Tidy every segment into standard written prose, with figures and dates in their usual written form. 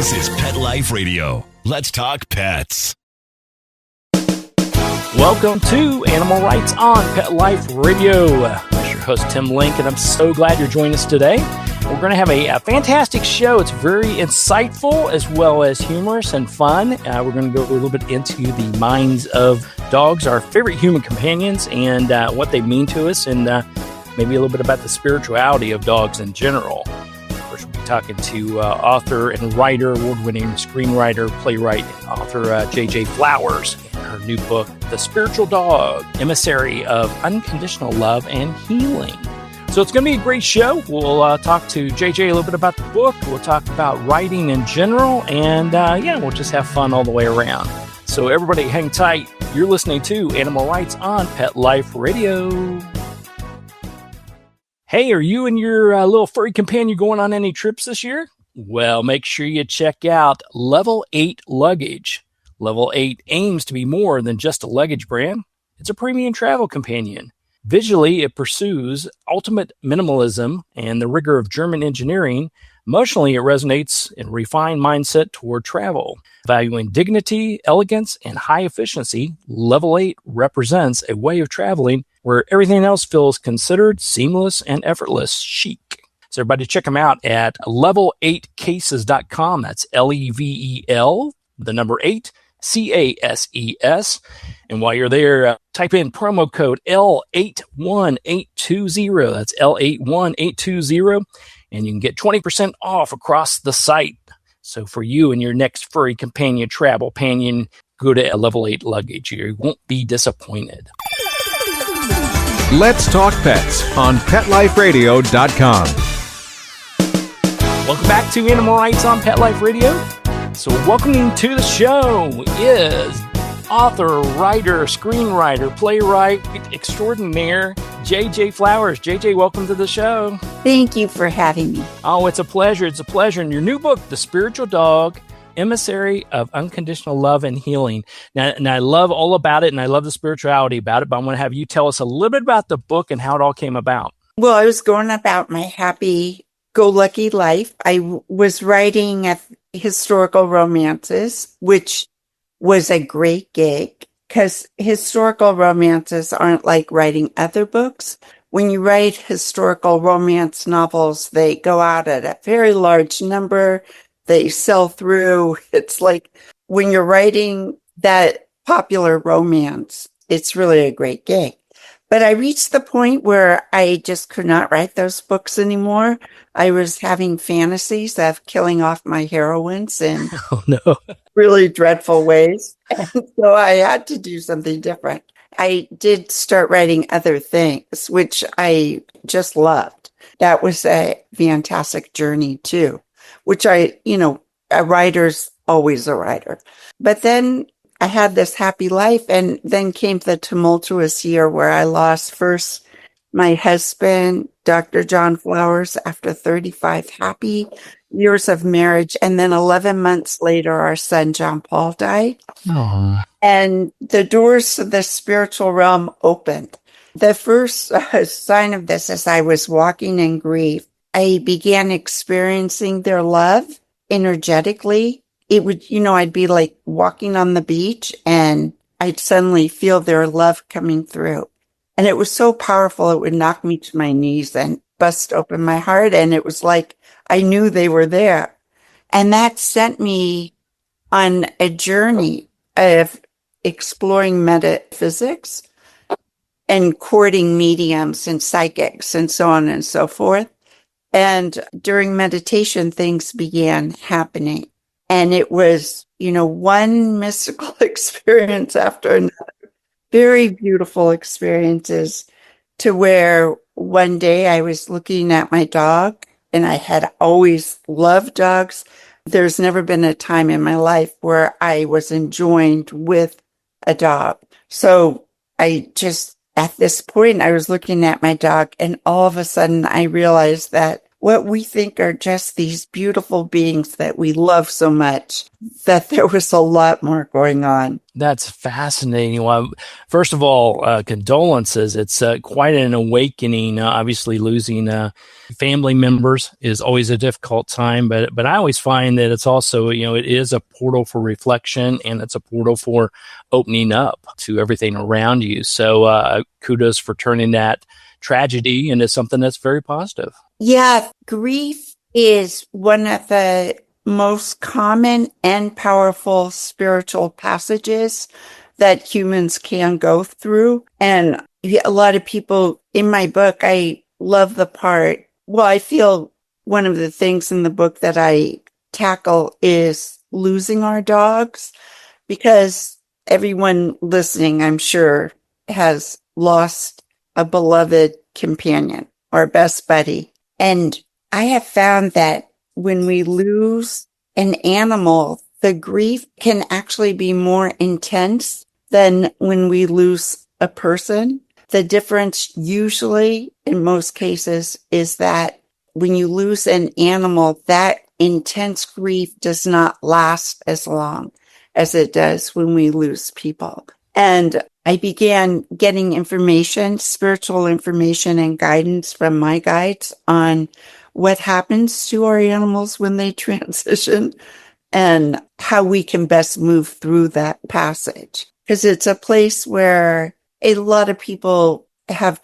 This is Pet Life Radio. Let's talk pets. Welcome to Animal Rights on Pet Life Radio. I'm your host, Tim Link, and I'm so glad you're joining us today. We're going to have a fantastic show. It's very insightful as well as humorous and fun. We're going to go a little bit into the minds of dogs, our favorite human companions, and what they mean to us, and maybe a little bit about the spirituality of dogs in general. Of course, we'll be talking to author and writer, award-winning screenwriter, playwright, and author J.J. Flowers, and her new book, The Spiritual Dog, Emissary of Unconditional Love and Healing. So it's going to be a great show. We'll talk to JJ a little bit about the book. We'll talk about writing in general. And we'll just have fun all the way around. So everybody hang tight. You're listening to Animal Rights on Pet Life Radio. Hey, are you and your little furry companion going on any trips this year? Well, make sure you check out Level 8 Luggage. Level 8 aims to be more than just a luggage brand. It's a premium travel companion. Visually, it pursues ultimate minimalism and the rigor of German engineering. Emotionally, it resonates in a refined mindset toward travel. Valuing dignity, elegance, and high efficiency, Level 8 represents a way of traveling where everything else feels considered, seamless, and effortless, chic. So everybody check them out at level8cases.com. That's Level, the number 8, CASES. And while you're there, type in promo code L81820. That's L81820. And you can get 20% off across the site. So for you and your next furry companion, travel companion, go to Level 8 Luggage. You won't be disappointed. Let's Talk Pets on PetLifeRadio.com. Welcome back to Animal Rights on Pet Life Radio. So welcoming to the show is author, writer, screenwriter, playwright extraordinaire, J.J. Flowers. J.J., welcome to the show. Thank you for having me. Oh, it's a pleasure. It's a pleasure. And your new book, The Spiritual Dog, Emissary of Unconditional Love and Healing. Now, and I love all about it, and I love the spirituality about it, but I want to have you tell us a little bit about the book and how it all came about. Well, I was going about my happy-go-lucky life. I was writing historical romances, which was a great gig because historical romances aren't like writing other books. When you write historical romance novels, they go out at a very large number. They sell through. It's like when you're writing that popular romance, it's really a great gig. But I reached the point where I just could not write those books anymore. I was having fantasies of killing off my heroines in really dreadful ways. And so I had to do something different. I did start writing other things, which I just loved. That was a fantastic journey too, which a writer's always a writer. But then I had this happy life, and then came the tumultuous year where I lost first my husband, Dr. John Flowers, after 35 happy years of marriage. And then 11 months later, our son, John Paul, died. Aww. And the doors to the spiritual realm opened. The first sign of this is I was walking in grief. I began experiencing their love energetically. It would, I'd be like walking on the beach and I'd suddenly feel their love coming through. And it was so powerful, it would knock me to my knees and bust open my heart. And it was like I knew they were there. And that sent me on a journey of exploring metaphysics and courting mediums and psychics and so on and so forth. And during meditation, things began happening. And it was, one mystical experience after another, very beautiful experiences, to where one day I was looking at my dog, and I had always loved dogs. There's never been a time in my life where I was enjoined with a dog. So at this point, I was looking at my dog, and all of a sudden I realized that what we think are just these beautiful beings that we love so much, that there was a lot more going on. That's fascinating. Well, first of all, condolences. It's quite an awakening. Obviously, losing family members is always a difficult time, but I always find that it's also, it is a portal for reflection, and it's a portal for opening up to everything around you. So kudos for turning that tragedy into something that's very positive. Yeah, grief is one of the most common and powerful spiritual passages that humans can go through. And a lot of people in my book, I love the part. Well, I feel one of the things in the book that I tackle is losing our dogs, because everyone listening, I'm sure, has lost a beloved companion or best buddy. And I have found that when we lose an animal, the grief can actually be more intense than when we lose a person. The difference usually, in most cases, is that when you lose an animal, that intense grief does not last as long as it does when we lose people. And I began getting information, spiritual information and guidance from my guides on what happens to our animals when they transition and how we can best move through that passage. Because it's a place where a lot of people have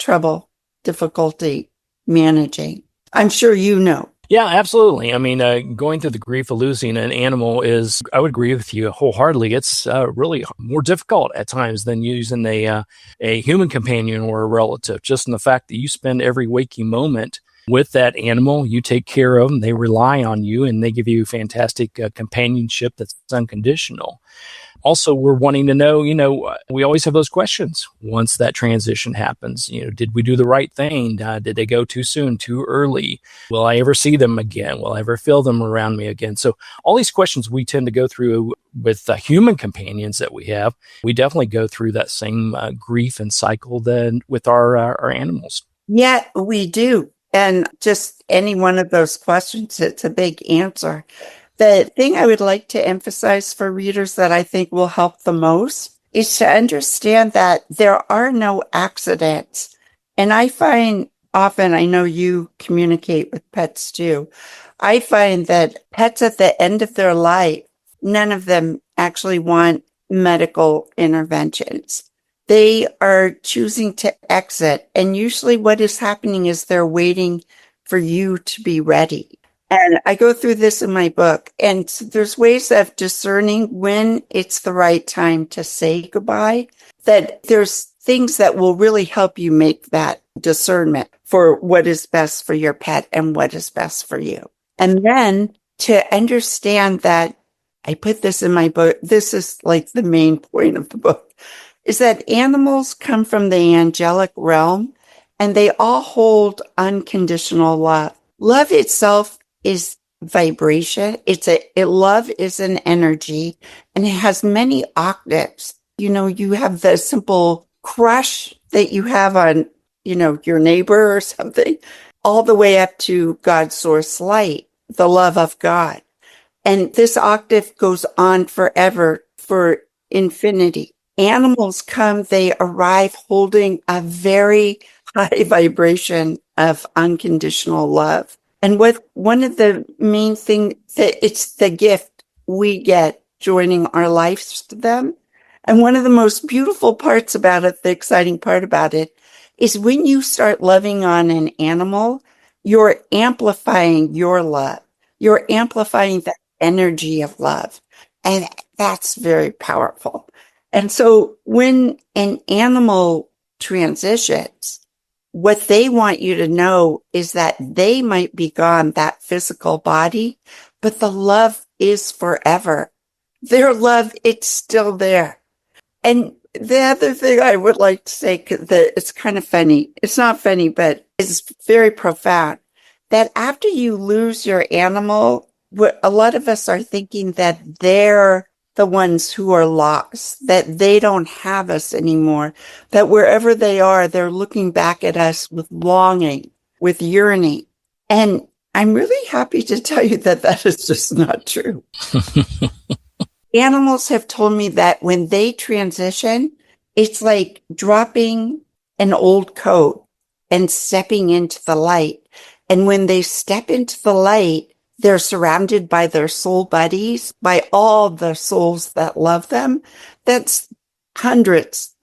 difficulty managing. I'm sure you know. Yeah, absolutely. I mean, going through the grief of losing an animal is, I would agree with you wholeheartedly. It's really more difficult at times than using a human companion or a relative. Just in the fact that you spend every waking moment with that animal, you take care of them, they rely on you, and they give you fantastic companionship that's unconditional. Also, we're wanting to know, we always have those questions once that transition happens. Did we do the right thing? Did they go too soon, too early? Will I ever see them again? Will I ever feel them around me again? So all these questions we tend to go through with the human companions that we have. We definitely go through that same grief and cycle then with our animals. Yeah, we do. And just any one of those questions, it's a big answer. The thing I would like to emphasize for readers that I think will help the most is to understand that there are no accidents. And I find often, I know you communicate with pets too, I find that pets at the end of their life, none of them actually want medical interventions. They are choosing to exit. And usually what is happening is they're waiting for you to be ready. And I go through this in my book, and there's ways of discerning when it's the right time to say goodbye, that there's things that will really help you make that discernment for what is best for your pet and what is best for you. And then to understand that, I put this in my book, this is like the main point of the book, is that animals come from the angelic realm and they all hold unconditional love. Love itself is vibration. Love is an energy, and it has many octaves. You have the simple crush that you have on, your neighbor or something, all the way up to God's source light, the love of God. And this octave goes on forever, for infinity. Animals come, they arrive holding a very high vibration of unconditional love. And one of the main things, that it's the gift we get joining our lives to them. And one of the most beautiful parts about it, the exciting part about it, is when you start loving on an animal, you're amplifying your love. You're amplifying the energy of love. And that's very powerful. And so when an animal transitions, what they want you to know is that they might be gone, that physical body, but the love is forever. Their love, it's still there. And the other thing I would like to say, that it's kind of funny. It's not funny, but it's very profound, that after you lose your animal, a lot of us are thinking that they're the ones who are lost, that they don't have us anymore, that wherever they are, they're looking back at us with longing, with yearning. And I'm really happy to tell you that that is just not true. Animals have told me that when they transition, it's like dropping an old coat and stepping into the light. And when they step into the light, they're surrounded by their soul buddies, by all the souls that love them. That's hundreds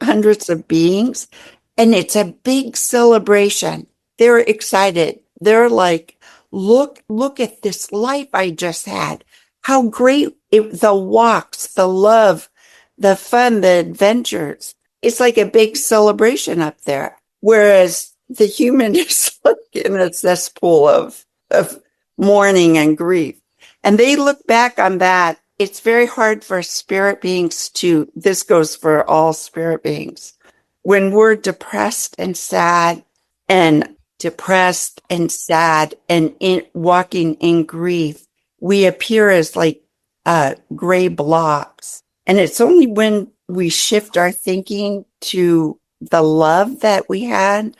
of beings. And it's a big celebration. They're excited. They're like, look at this life I just had. How great the walks, the love, the fun, the adventures. It's like a big celebration up there. Whereas the human is like in a cesspool of mourning and grief. And they look back on that. It's very hard for spirit beings this goes for all spirit beings. When we're depressed and sad and walking in grief, we appear as like gray blobs. And it's only when we shift our thinking to the love that we had,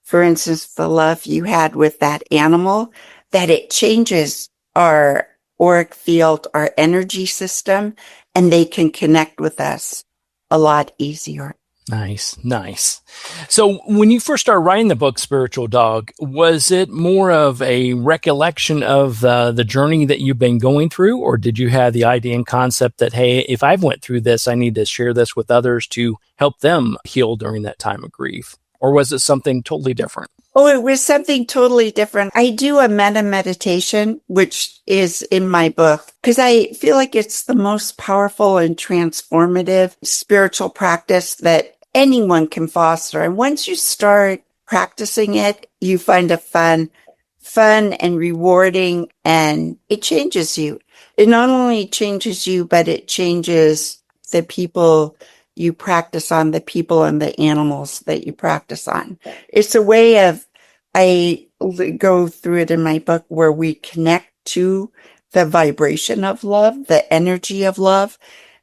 for instance, the love you had with that animal, that it changes our auric field, our energy system, and they can connect with us a lot easier. Nice. So when you first started writing the book, Spiritual Dog, was it more of a recollection of the journey that you've been going through? Or did you have the idea and concept that, hey, if I've went through this, I need to share this with others to help them heal during that time of grief? Or was it something totally different? Oh, it was something totally different. I do a metta meditation, which is in my book, because I feel like it's the most powerful and transformative spiritual practice that anyone can foster. And once you start practicing it, you find it fun and rewarding, and it changes you. It not only changes you, but it changes the people you practice on, the people and the animals that you practice on. It's a way of, I go through it in my book, where we connect to the vibration of love, the energy of love,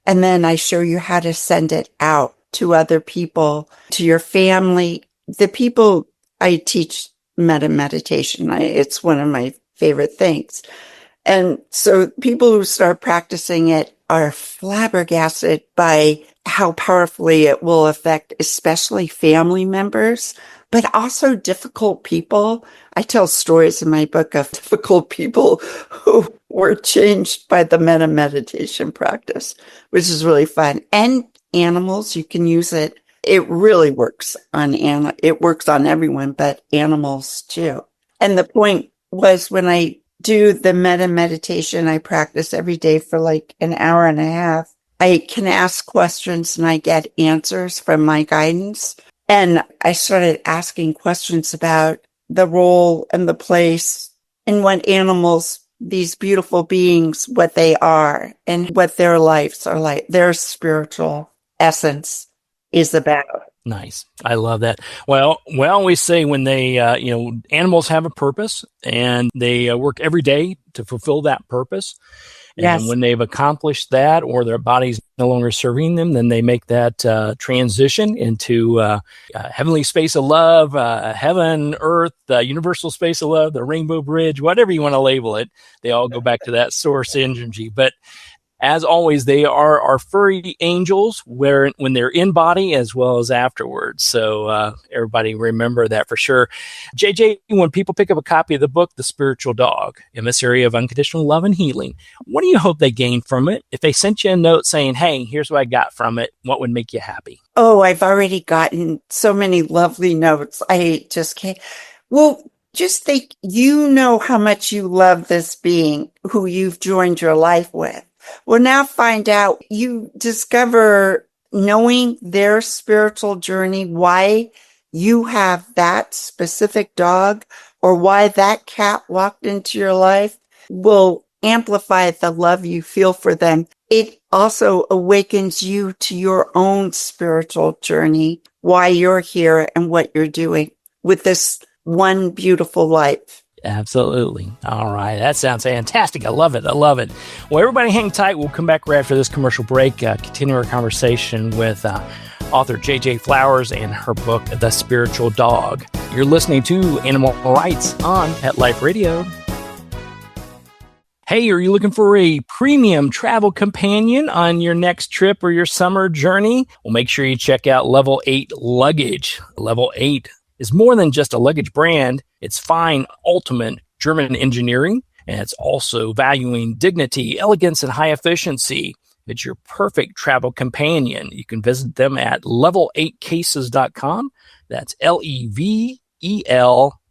and then I show you how to send it out to other people, to your family. The people I teach meditation. It's one of my favorite things. And so people who start practicing it are flabbergasted by how powerfully it will affect especially family members, but also difficult people. I tell stories in my book of difficult people who were changed by the meditation practice, which is really fun. And animals, you can use it. It really works it works on everyone, but animals too. And the point was, when I do the meditation, I practice every day for like an hour and a half. I can ask questions and I get answers from my guidance. And I started asking questions about the role and the place and what animals, these beautiful beings, what they are and what their lives are like, their spiritual essence is about. Nice. I love that. Well, we always say when they, animals have a purpose and they work every day to fulfill that purpose. Yes. And when they've accomplished that, or their body's no longer serving them, then they make that transition into heavenly space of love, heaven, earth, universal space of love, the rainbow bridge, whatever you want to label it. They all go back to that source energy. But as always, they are our furry angels when they're in body as well as afterwards. So everybody remember that for sure. JJ, when people pick up a copy of the book, The Spiritual Dog, Emissary of Unconditional Love and Healing, what do you hope they gain from it? If they sent you a note saying, hey, here's what I got from it, what would make you happy? Oh, I've already gotten so many lovely notes. I just can't. Well, just think, how much you love this being who you've joined your life with. Well, now find out, you discover, knowing their spiritual journey, why you have that specific dog or why that cat walked into your life will amplify the love you feel for them. It also awakens you to your own spiritual journey, why you're here and what you're doing with this one beautiful life. Absolutely. All right. That sounds fantastic. I love it. Well, everybody hang tight. We'll come back right after this commercial break, continue our conversation with author JJ Flowers and her book, The Spiritual Dog. You're listening to Animal Rights on Pet Life Radio. Hey, are you looking for a premium travel companion on your next trip or your summer journey? Well, make sure you check out Level 8 Luggage. Level 8 is more than just a luggage brand. It's fine, ultimate German engineering, and it's also valuing dignity, elegance, and high efficiency. It's your perfect travel companion. You can visit them at level8cases.com. That's Level,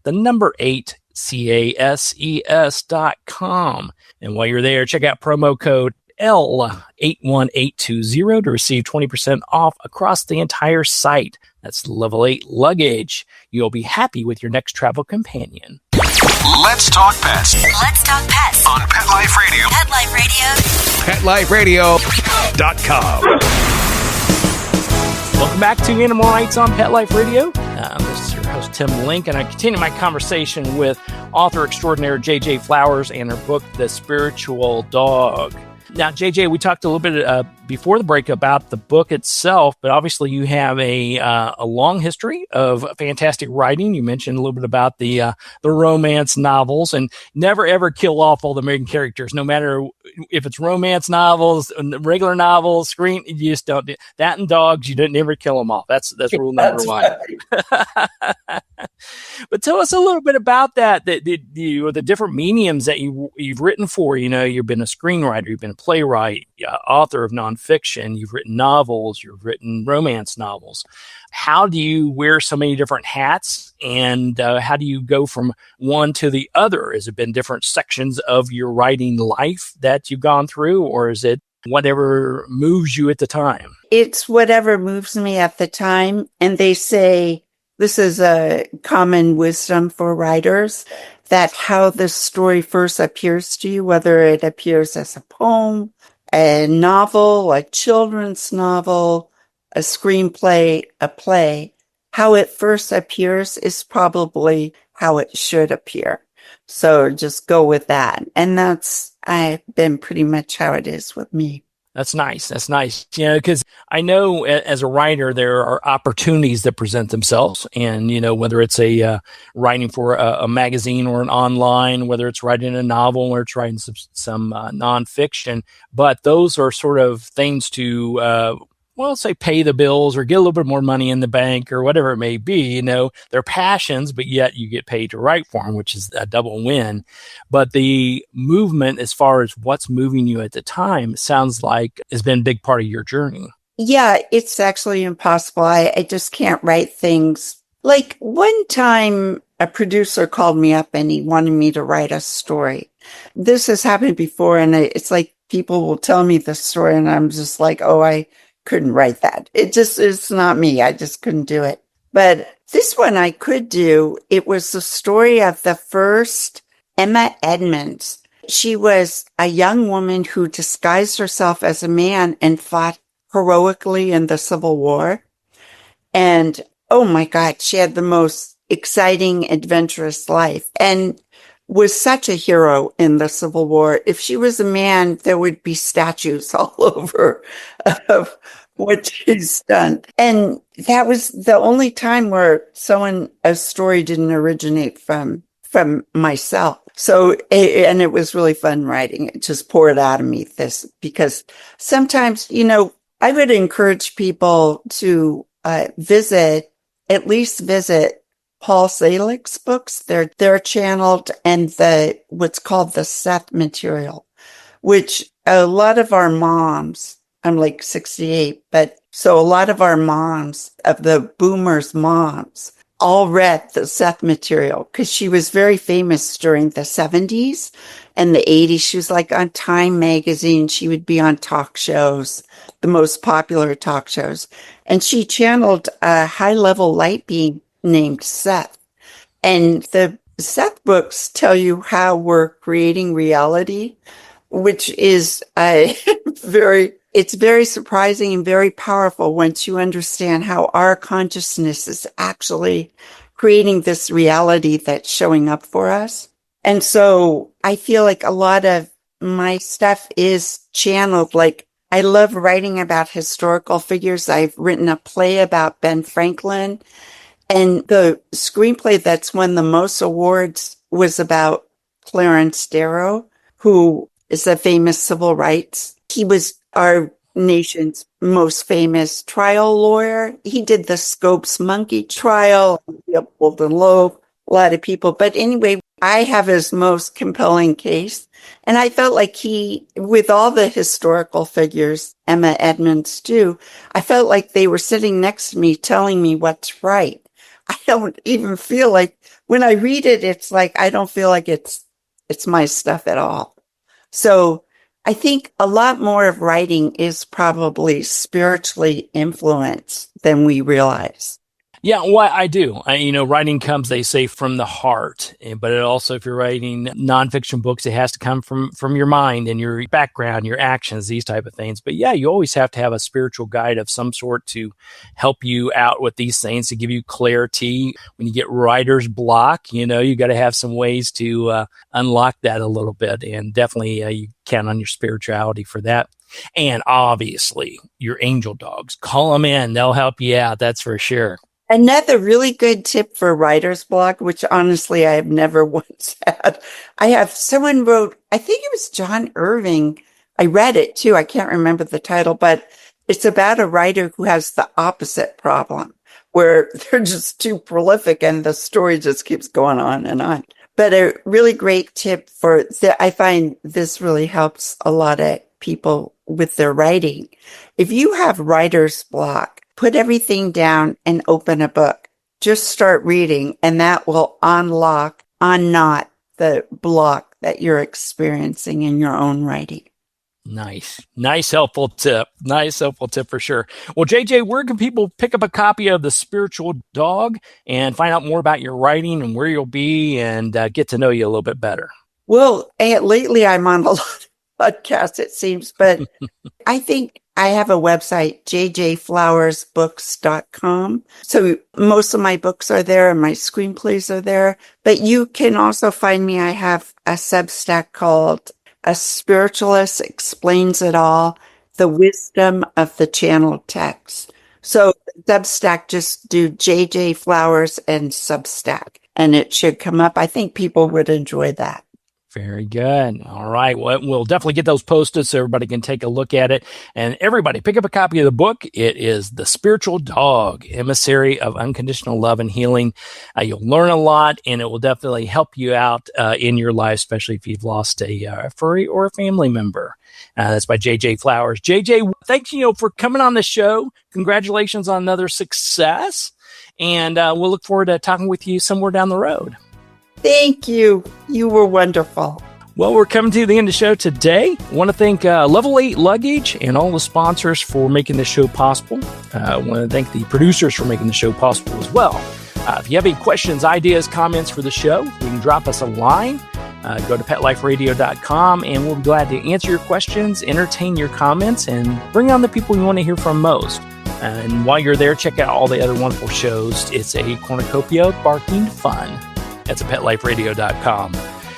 the number 8, CASES.com. And while you're there, check out promo code L81820 to receive 20% off across the entire site. That's Level 8 Luggage. You'll be happy with your next travel companion. Let's talk pets. Let's talk pets On Pet Life Radio. Pet Life Radio. PetLifeRadio.com. Welcome back to Animal Rights on Pet Life Radio. This is your host, Tim Link, and I continue my conversation with author extraordinaire J.J. Flowers and her book, The Spiritual Dog. Now, J.J., we talked a little bit before the break about the book itself, but obviously you have a long history of fantastic writing. You mentioned a little bit about the romance novels, and never ever kill off all the main characters, no matter if it's romance novels, regular novels, screen. You just don't do that. And dogs, you never kill them off. That's rule number one. Right. But tell us a little bit about that. The different mediums that you've written for. You know, you've been a screenwriter, you've been a playwright, author of nonfiction, you've written novels, you've written romance novels. How do you wear so many different hats, and how do you go from one to the other? Has it been different sections of your writing life that you've gone through, or is it whatever moves you at the time? It's whatever moves me at the time. And they say, this is a common wisdom for writers, that how the story first appears to you, whether it appears as a poem, a novel, a children's novel, a screenplay, a play, how it first appears is probably how it should appear. So just go with that. And I've been pretty much how it is with me. That's nice. That's nice. You know, because I know as a writer, there are opportunities that present themselves. And, you know, whether it's writing for a magazine or an online, whether it's writing a novel or it's writing some nonfiction, but those are sort of things to, say pay the bills or get a little bit more money in the bank or whatever it may be. You know, they're passions, but yet you get paid to write for them, which is a double win. But the movement, as far as what's moving you at the time, sounds like has been a big part of your journey. Yeah, it's actually impossible. I just can't write things. Like one time a producer called me up and he wanted me to write a story. This has happened before, and it's like people will tell me the story and I'm just like, oh, I couldn't write that. It's not me. I just couldn't do it. But this one I could do. It was the story of the first Emma Edmonds. She was a young woman who disguised herself as a man and fought heroically in the Civil War. And oh my God, she had the most exciting, adventurous life and was such a hero in the Civil War. If she was a man, there would be statues all over of what she's done. And that was the only time where a story didn't originate from myself. So, and it was really fun writing it, just poured out of me because sometimes, you know, I would encourage people to at least visit Paul Salik's books. They're channeled, and what's called the Seth material, which a lot of our moms, I'm like 68, but so a lot of our moms, of the boomers' moms, all read the Seth material because she was very famous during the 70s and the 80s. She was like on Time magazine. She would be on talk shows, the most popular talk shows. And she channeled a high-level light being named Seth. And the Seth books tell you how we're creating reality, which is it's very surprising and very powerful once you understand how our consciousness is actually creating this reality that's showing up for us. And so I feel like a lot of my stuff is channeled. Like I love writing about historical figures. I've written a play about Ben Franklin, and the screenplay that's won the most awards was about Clarence Darrow, who is a famous civil rights. He was our nation's most famous trial lawyer. He did the Scopes monkey trial, the Golden Loaf, a lot of people. But anyway, I have his most compelling case. And I felt like he, with all the historical figures, Emma Edmonds too, I felt like they were sitting next to me telling me what's right. I don't even feel like, when I read it, it's like, I don't feel like it's my stuff at all. So I think a lot more of writing is probably spiritually influenced than we realize. Yeah, well, I do. Writing comes, they say, from the heart. But it also, if you're writing nonfiction books, it has to come from your mind and your background, your actions, these type of things. But yeah, you always have to have a spiritual guide of some sort to help you out with these things, to give you clarity. When you get writer's block, you got to have some ways to unlock that a little bit. And definitely you count on your spirituality for that. And obviously, your angel dogs. Call them in. They'll help you out. That's for sure. Another really good tip for writer's block, which honestly I have never once had. Someone wrote, I think it was John Irving. I read it too. I can't remember the title, but it's about a writer who has the opposite problem, where they're just too prolific and the story just keeps going on and on. But a really great tip I find this really helps a lot of people with their writing. If you have writer's block, put everything down and open a book. Just start reading, and that will unknot the block that you're experiencing in your own writing. Nice, helpful tip. Nice, helpful tip for sure. Well, JJ, where can people pick up a copy of The Spiritual Dog and find out more about your writing and where you'll be and get to know you a little bit better? Well, lately I'm on a lot of podcasts, it seems, but I think I have a website, jjflowersbooks.com. So most of my books are there and my screenplays are there. But you can also find me. I have a Substack called A Spiritualist Explains It All, The Wisdom of the Channeled Text. So Substack, just do JJ Flowers and Substack, and it should come up. I think people would enjoy that. Very good. All right. Well, we'll definitely get those posted so everybody can take a look at it. And everybody, pick up a copy of the book. It is The Spiritual Dog, Emissary of Unconditional Love and Healing. You'll learn a lot, and it will definitely help you out in your life, especially if you've lost a furry or a family member. That's by JJ Flowers. JJ, thanks for coming on the show. Congratulations on another success. And we'll look forward to talking with you somewhere down the road. Thank you. You were wonderful. Well, we're coming to the end of the show today. I want to thank Level 8 Luggage and all the sponsors for making this show possible. I want to thank the producers for making the show possible as well. If you have any questions, ideas, comments for the show, you can drop us a line. Go to PetLifeRadio.com, and we'll be glad to answer your questions, entertain your comments, and bring on the people you want to hear from most. And while you're there, check out all the other wonderful shows. It's a cornucopia of barking fun. That's at PetLifeRadio.com.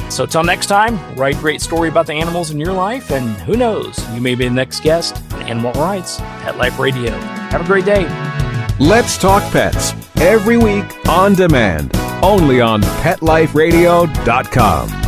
So till next time, write a great story about the animals in your life, and who knows, you may be the next guest on Animal Rights, Pet Life Radio. Have a great day. Let's Talk Pets, every week on demand, only on PetLifeRadio.com.